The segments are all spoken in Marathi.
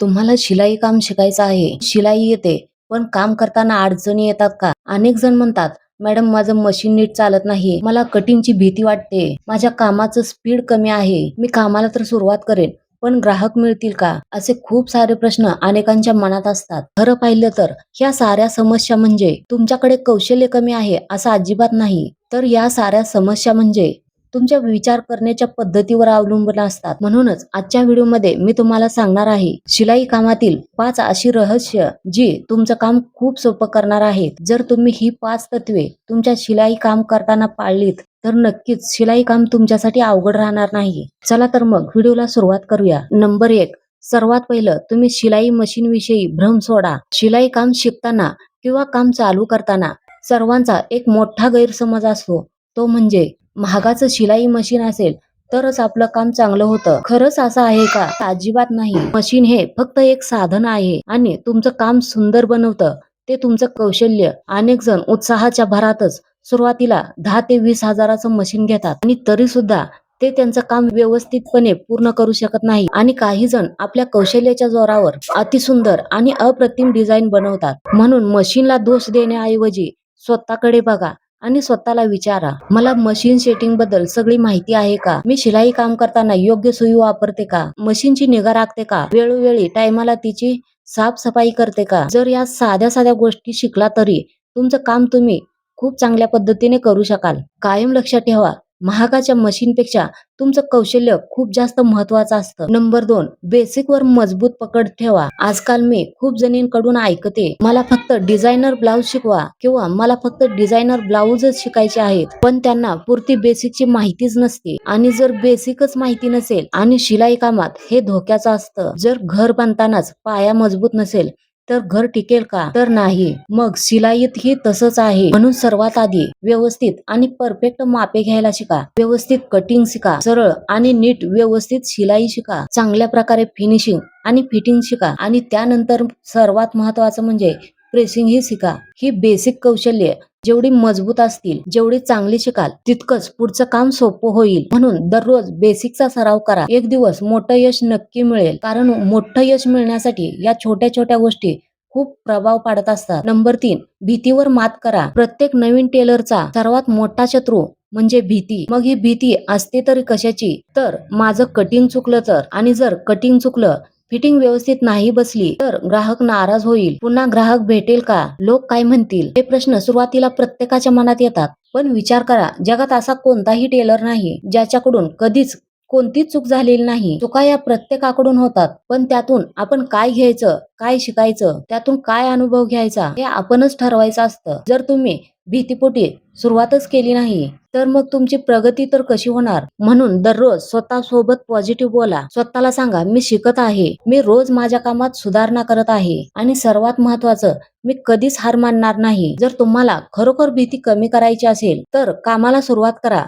तुम्हाला शिलाई काम शिकायचं आहे, शिलाई येते, पण काम करताना अडचणी येतात का? अनेक जण म्हणतात, मॅडम माझं मशीन नीट चालत नाही, मला कटिंगची भीती वाटते, माझ्या कामाचं स्पीड कमी आहे, मी कामाला तर सुरुवात करेन, पण ग्राहक मिळतील का? असे खूप सारे प्रश्न अनेकांच्या मनात असतात. खरं पाहिलं तर ह्या साऱ्या समस्या म्हणजे तुमच्याकडे कौशल्य कमी आहे असं अजिबात नाही, तर या साऱ्या समस्या म्हणजे तुमच्या विचार करण्याच्या पद्धतीवर अवलंबून असतात. म्हणूनच आजच्या व्हिडिओमध्ये मी तुम्हाला सांगणार आहे शिलाई कामातील 5 अशी रहस्य जी तुमचं काम खूप सोपं करणार आहेत. जर तुम्ही ही 5 तत्वे तुमच्या शिलाई काम करताना पाळलीत तर नक्कीच शिलाई काम तुमच्यासाठी अवघड राहणार नाही. चला तर मग व्हिडिओला सुरुवात करूया. नंबर 1, सर्वात पहिलं तुम्ही शिलाई मशीन विषयी भ्रम सोडा. शिलाई काम शिकताना किंवा काम चालू करताना सर्वांचा एक मोठा गैरसमज असतो, तो म्हणजे महागाचं शिलाई मशीन असेल तरच आपलं काम चांगलं होतं. खरंच असं आहे का? अजिबात नाही. मशीन हे फक्त एक साधन आहे आणि तुमचं काम सुंदर बनवतं ते तुमचं कौशल्य. अनेक जण उत्साहाच्या भरातच सुरुवातीला 10 ते 20 हजाराचं मशीन घेतात आणि तरी सुद्धा ते त्यांचं काम व्यवस्थितपणे पूर्ण करू शकत नाही. आणि काही जण आपल्या कौशल्याच्या जोरावर अतिसुंदर आणि अप्रतिम डिझाईन बनवतात. म्हणून मशीनला दोष देण्याऐवजी स्वतःकडे बघा आणि स्वतःला विचारा, मला मशीन सेटिंग बद्दल सगळी माहिती आहे का? मी शिलाई काम करताना योग्य सुई वापरते का? मशीनची निगा राखते का? वेळोवेळी टायमाला तिची साफसफाई करते का? जर या साध्या साध्या गोष्टी शिकला तरी तुमचं काम तुम्ही खूप चांगल्या पद्धतीने करू शकाल. कायम लक्षात ठेवा, महागाच्या मशीनपेक्षा तुमचं कौशल्य खूप जास्त महत्वाचं असतं. नंबर 2, बेसिक वर मजबूत पकड ठेवा. आजकाल मी खूप जणींकडून ऐकते, मला फक्त डिझायनर ब्लाउज शिकवा किंवा मला फक्त डिझायनर ब्लाउजच शिकायचे आहेत. पण त्यांना पुरती बेसिकची माहितीच नसते. आणि जर बेसिकच माहिती नसेल आणि शिलाई कामात हे धोक्याचं असतं. जर घर बांधतानाच पाया मजबूत नसेल तर घर टिकेल का? तर नाही. मग शिलाईत ही तसंच आहे. म्हणून सर्वात आधी व्यवस्थित आणि परफेक्ट मापे घ्यायला शिका. व्यवस्थित कटिंग शिका. सरळ आणि नीट व्यवस्थित शिलाई शिका. चांगल्या प्रकारे फिनिशिंग आणि फिटिंग शिका. आणि त्यानंतर सर्वात महत्वाचं म्हणजे प्रेसिंग ही शिका. ही बेसिक कौशल्य जेवढी मजबूत असतील, जेवढी चांगली शिकाल, तितकंच पुढचं काम सोपं होईल. म्हणून दररोज बेसिकचा सराव करा. एक दिवस मोठं यश नक्की मिळेल. कारण मोठं यश मिळण्यासाठी या छोट्या छोट्या गोष्टी खूप प्रभाव पाडत असतात. नंबर 3, भीतीवर मात करा. प्रत्येक नवीन टेलरचा सर्वात मोठा शत्रू म्हणजे भीती. मग ही भीती असते तरी कशाची? तर माझं कटिंग चुकलं तर, आणि जर कटिंग चुकलं, फिटिंग व्यवस्थित नाही बसली तर ग्राहक नाराज होईल, पुन्हा ग्राहक भेटेल का? लोक काय म्हणतील? हे प्रश्न सुरुवातीला प्रत्येकाच्या मनात येतात. पण विचार करा, जगात असा कोणताही टेलर नाही ज्याच्याकडून कधीच कोणतीच चूक झालेली नाही. चुका या प्रत्येकाकडून होतात, पण त्यातून आपण काय घ्यायचं, काय शिकायचं, त्यातून काय अनुभव घ्यायचा हे आपणच ठरवायचं असतं. जर तुम्ही भीतीपोटी सुरुवातच केली नाही तर मग तुमची प्रगती तर कशी होणार? म्हणून दररोज स्वतः सोबत पॉझिटिव्ह बोला. स्वतःला सांगा, मी शिकत आहे, मी रोज माझ्या कामात सुधारणा करत आहे, आणि सर्वात महत्वाचं, मी कधीच हार मानणार नाही. जर तुम्हाला खरोखर भीती कमी करायची असेल तर कामाला सुरुवात करा.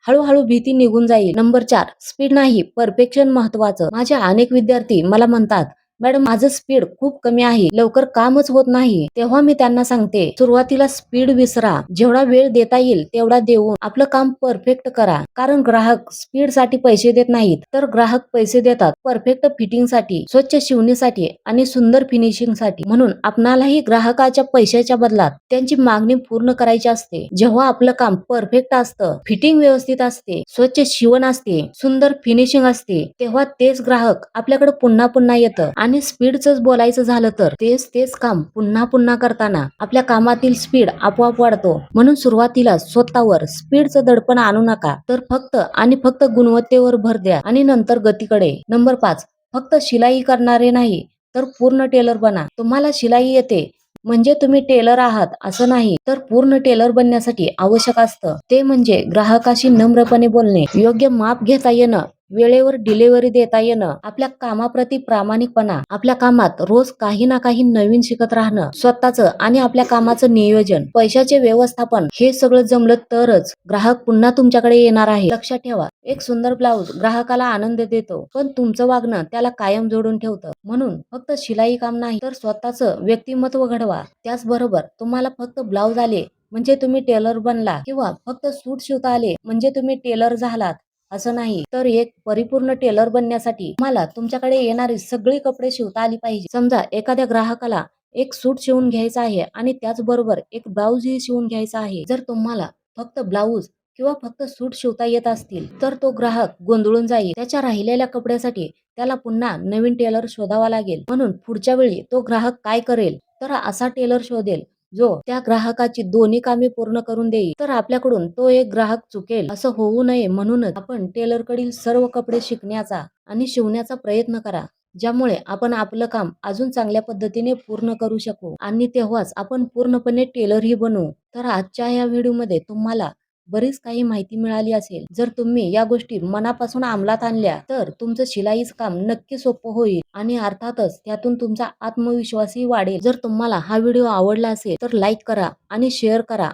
हळूहळू भीती निघून जाईल. नंबर 4, स्पीड नाही, परफेक्शन महत्वाचं. माझे अनेक विद्यार्थी मला म्हणतात, मॅडम माझं स्पीड खूप कमी आहे, लवकर कामच होत नाही. तेव्हा मी त्यांना सांगते, सुरुवातीला स्पीड विसरा. जेवढा वेळ देता येईल तेवढा देऊन आपलं काम परफेक्ट करा. कारण ग्राहक स्पीड साठी पैसे देत नाहीत, तर ग्राहक पैसे देतात परफेक्ट फिटिंग साठी, स्वच्छ शिवणीसाठी आणि सुंदर फिनिशिंग साठी. म्हणून आपणालाही ग्राहकाच्या पैशाच्या बदलात त्यांची मागणी पूर्ण करायची असते. जेव्हा आपलं काम परफेक्ट असतं, फिटिंग व्यवस्थित असते, स्वच्छ शिवण असते, सुंदर फिनिशिंग असते, तेव्हा तेच ग्राहक आपल्याकडे पुन्हा पुन्हा येतं. आणि स्पीडच बोलायचं झालं तर तेच काम पुन्हा पुन्हा करताना आपल्या कामातील स्पीड आपोआप वाढतो. म्हणून सुरुवातीला स्वतःवर स्पीडचं दडपण आणू नका, तर फक्त आणि फक्त गुणवत्तेवर भर द्या आणि नंतर गतीकडे. नंबर 5, फक्त शिलाई करणारे नाही तर पूर्ण टेलर बना. तुम्हाला शिलाई येते म्हणजे तुम्ही टेलर आहात असं नाही, तर पूर्ण टेलर बनण्यासाठी आवश्यक असतं ते म्हणजे ग्राहकाशी नम्रपणे बोलणे, योग्य माप घेता येणं, वेळेवर डिलिव्हरी देता येणं, आपल्या कामाप्रती प्रामाणिकपणा, आपल्या कामात रोज काही ना काही नवीन शिकत राहणं, स्वतःचं आणि आपल्या कामाचं नियोजन, पैशाचे व्यवस्थापन, हे सगळं जमलं तरच ग्राहक पुन्हा तुमच्याकडे येणार आहे. लक्षात ठेवा, एक सुंदर ब्लाउज ग्राहकाला आनंद देतो, पण तुमचं वागणं त्याला कायम जोडून ठेवतं. म्हणून फक्त शिलाई काम नाही तर स्वतःचं व्यक्तिमत्व घडवा. त्याचबरोबर तुम्हाला फक्त ब्लाउज आले म्हणजे तुम्ही टेलर बनला, किंवा फक्त सूट शिवता आले म्हणजे तुम्ही टेलर झालात असं नाही. तर एक परिपूर्ण टेलर बनण्यासाठी तुम्हाला तुमच्याकडे येणारी सगळी कपडे शिवता आली पाहिजे. समजा एखाद्या ग्राहकाला एक सूट शिवून घ्यायचा आहे आणि त्याचबरोबर एक ब्लाऊजही शिवून घ्यायचा आहे. जर तुम्हाला फक्त ब्लाऊज किंवा फक्त सूट शिवता येत असतील तर तो ग्राहक गोंधळून जाईल. त्याच्या राहिलेल्या कपड्यासाठी त्याला पुन्हा नवीन टेलर शोधावा लागेल. म्हणून पुढच्या वेळी तो ग्राहक काय करेल तर असा टेलर शोधेल जो त्या ग्राहकाची दोन्ही कामे पूर्ण करून देईल. तर आपल्याकडून तो एक ग्राहक चुकेल असं होऊ नये म्हणूनच आपण टेलरकडील सर्व कपडे शिकण्याचा आणि शिवण्याचा प्रयत्न करा. ज्यामुळे आपण आपलं काम अजून चांगल्या पद्धतीने पूर्ण करू शकू आणि तेव्हाच आपण पूर्णपणे टेलरही बनू. तर आजच्या या व्हिडिओमध्ये तुम्हाला बरीच काही माहिती मिळाली असेल. जर तुम्ही या गोष्टी मनापासून अंमलात आणल्या तर तुमचं शिलाईचं काम नक्की सोपं होईल आणि अर्थातच त्यातून तुमचा आत्मविश्वासही वाढेल. जर तुम्हाला हा व्हिडिओ आवडला असेल तर लाईक करा आणि शेअर करा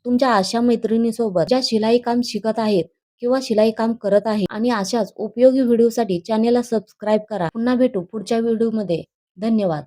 तुमच्या अशा मैत्रिणीसोबत ज्या शिलाई काम शिकत आहेत किंवा शिलाई काम करत आहे आणि अशाच उपयोगी व्हिडिओसाठी चॅनेलला सबस्क्राईब करा. पुन्हा भेटू पुढच्या व्हिडिओमध्ये. धन्यवाद.